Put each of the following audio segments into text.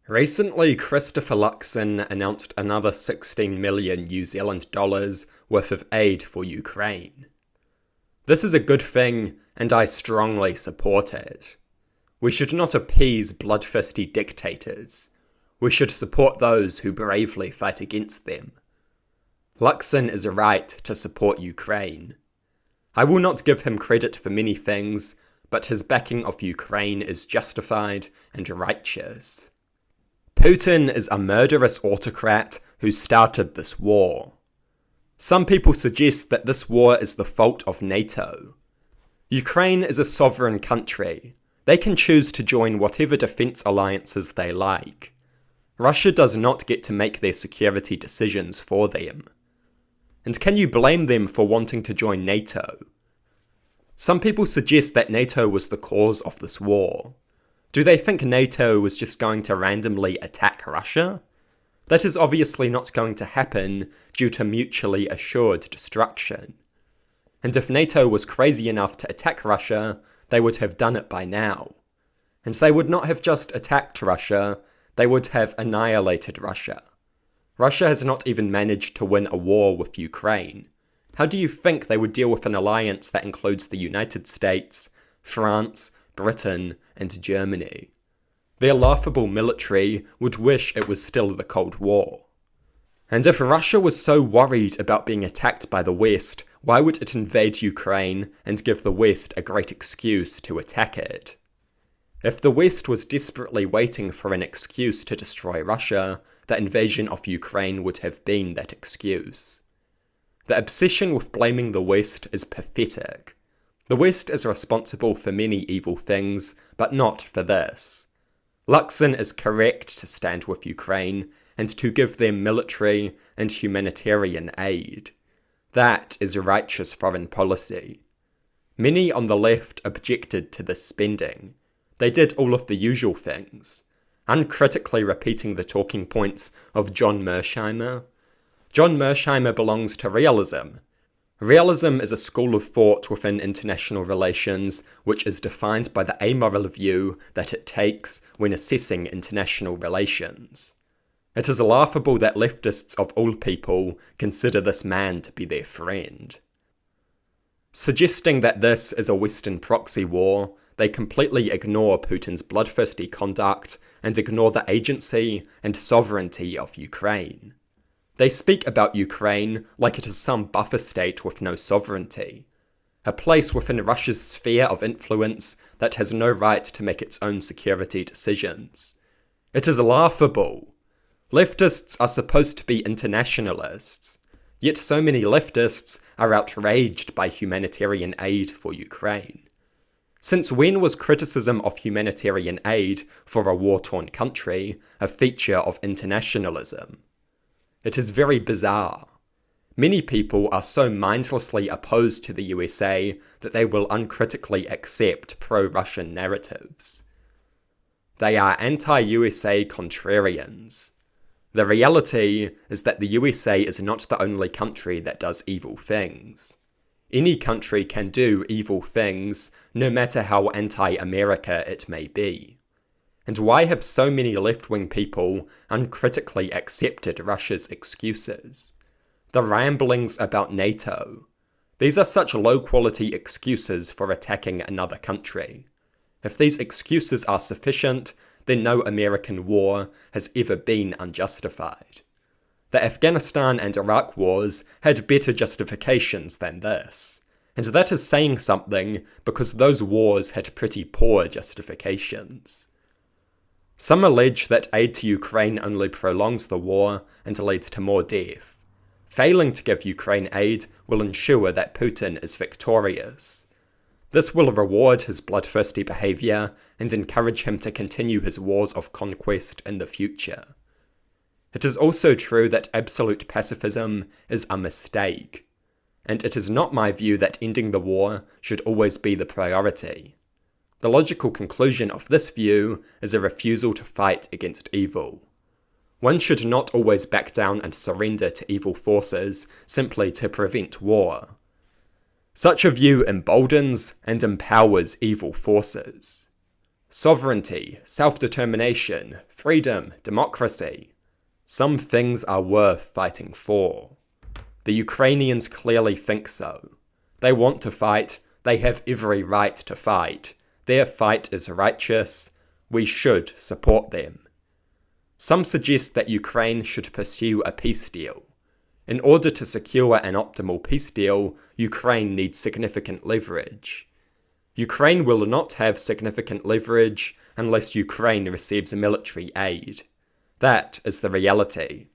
Recently, Christopher Luxon announced another 16 million New Zealand dollars worth of aid for Ukraine. This is a good thing, and I strongly support it. We should not appease bloodthirsty dictators. We should support those who bravely fight against them. Luxon is right to support Ukraine. I will not give him credit for many things, but his backing of Ukraine is justified and righteous. Putin is a murderous autocrat who started this war. Some people suggest that this war is the fault of NATO. Ukraine is a sovereign country. They can choose to join whatever defense alliances they like. Russia does not get to make their security decisions for them. And can you blame them for wanting to join NATO? Some people suggest that NATO was the cause of this war. Do they think NATO was just going to randomly attack Russia? That is obviously not going to happen due to mutually assured destruction. And if NATO was crazy enough to attack Russia, they would have done it by now. And they would not have just attacked Russia, they would have annihilated Russia. Russia has not even managed to win a war with Ukraine. How do you think they would deal with an alliance that includes the United States, France, Britain, and Germany? Their laughable military would wish it was still the Cold War. And if Russia was so worried about being attacked by the West, why would it invade Ukraine and give the West a great excuse to attack it? If the West was desperately waiting for an excuse to destroy Russia, the invasion of Ukraine would have been that excuse. The obsession with blaming the West is pathetic. The West is responsible for many evil things, but not for this. Luxon is correct to stand with Ukraine and to give them military and humanitarian aid. That is righteous foreign policy. Many on the left objected to this spending. They did all of the usual things, uncritically repeating the talking points of John Mearsheimer. John Mearsheimer belongs to realism. Realism is a school of thought within international relations which is defined by the amoral view that it takes when assessing international relations. It is laughable that leftists of all people consider this man to be their friend. Suggesting that this is a Western proxy war, they completely ignore Putin's bloodthirsty conduct and ignore the agency and sovereignty of Ukraine. They speak about Ukraine like it is some buffer state with no sovereignty, a place within Russia's sphere of influence that has no right to make its own security decisions. It is laughable. Leftists are supposed to be internationalists, yet so many leftists are outraged by humanitarian aid for Ukraine. Since when was criticism of humanitarian aid for a war-torn country a feature of internationalism? It is very bizarre. Many people are so mindlessly opposed to the USA that they will uncritically accept pro-Russian narratives. They are anti-USA contrarians. The reality is that the USA is not the only country that does evil things. Any country can do evil things, no matter how anti-America it may be. And why have so many left-wing people uncritically accepted Russia's excuses? The ramblings about NATO. These are such low-quality excuses for attacking another country. If these excuses are sufficient, then no American war has ever been unjustified. The Afghanistan and Iraq wars had better justifications than this. And that is saying something because those wars had pretty poor justifications. Some allege that aid to Ukraine only prolongs the war and leads to more death. Failing to give Ukraine aid will ensure that Putin is victorious. This will reward his bloodthirsty behaviour and encourage him to continue his wars of conquest in the future. It is also true that absolute pacifism is a mistake, and it is not my view that ending the war should always be the priority. The logical conclusion of this view is a refusal to fight against evil. One should not always back down and surrender to evil forces simply to prevent war. Such a view emboldens and empowers evil forces. Sovereignty, self-determination, freedom, democracy. Some things are worth fighting for. The Ukrainians clearly think so. They want to fight. They have every right to fight. Their fight is righteous. We should support them. Some suggest that Ukraine should pursue a peace deal. In order to secure an optimal peace deal, Ukraine needs significant leverage. Ukraine will not have significant leverage unless Ukraine receives military aid. That is the reality.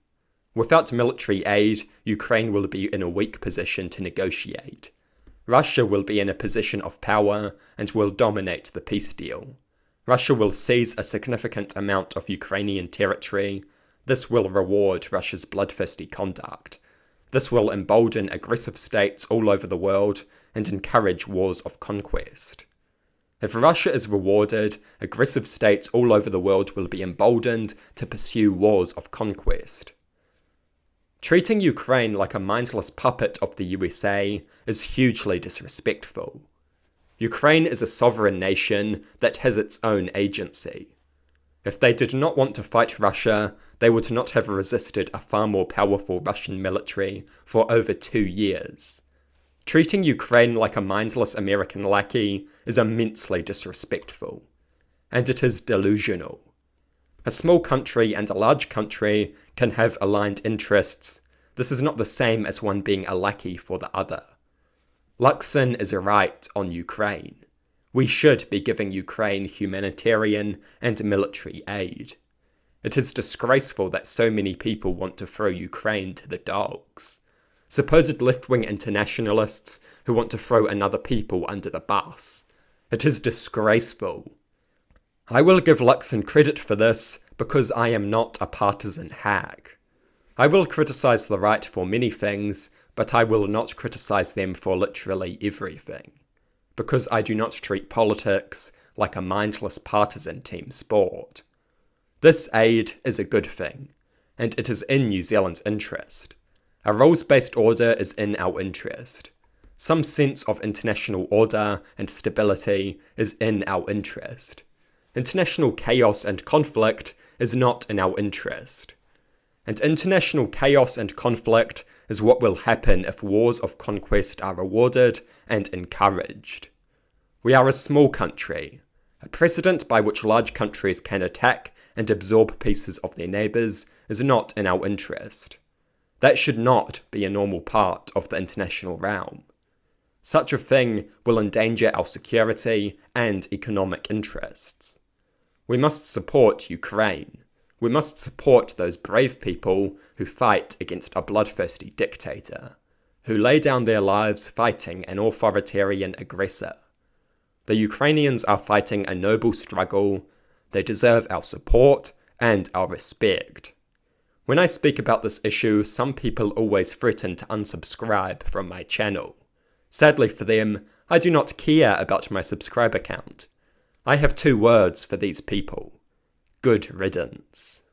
Without military aid, Ukraine will be in a weak position to negotiate. Russia will be in a position of power and will dominate the peace deal. Russia will seize a significant amount of Ukrainian territory. This will reward Russia's bloodthirsty conduct. This will embolden aggressive states all over the world and encourage wars of conquest. If Russia is rewarded, aggressive states all over the world will be emboldened to pursue wars of conquest. Treating Ukraine like a mindless puppet of the USA is hugely disrespectful. Ukraine is a sovereign nation that has its own agency. If they did not want to fight Russia, they would not have resisted a far more powerful Russian military for over 2 years. Treating Ukraine like a mindless American lackey is immensely disrespectful. And it is delusional. A small country and a large country can have aligned interests. This is not the same as one being a lackey for the other. Luxon is right on Ukraine. We should be giving Ukraine humanitarian and military aid. It is disgraceful that so many people want to throw Ukraine to the dogs. Supposed left-wing internationalists who want to throw another people under the bus. It is disgraceful. I will give Luxon credit for this because I am not a partisan hag. I will criticize the right for many things, but I will not criticize them for literally everything. Because I do not treat politics like a mindless partisan team sport. This aid is a good thing, and it is in New Zealand's interest. A rules-based order is in our interest. Some sense of international order and stability is in our interest. International chaos and conflict is not in our interest. And international chaos and conflict is what will happen if wars of conquest are rewarded and encouraged. We are a small country. A precedent by which large countries can attack and absorb pieces of their neighbours is not in our interest. That should not be a normal part of the international realm. Such a thing will endanger our security and economic interests. We must support Ukraine. We must support those brave people who fight against a bloodthirsty dictator, who lay down their lives fighting an authoritarian aggressor. The Ukrainians are fighting a noble struggle. They deserve our support and our respect. When I speak about this issue, some people always threaten to unsubscribe from my channel. Sadly for them, I do not care about my subscriber count. I have 2 words for these people. Good riddance.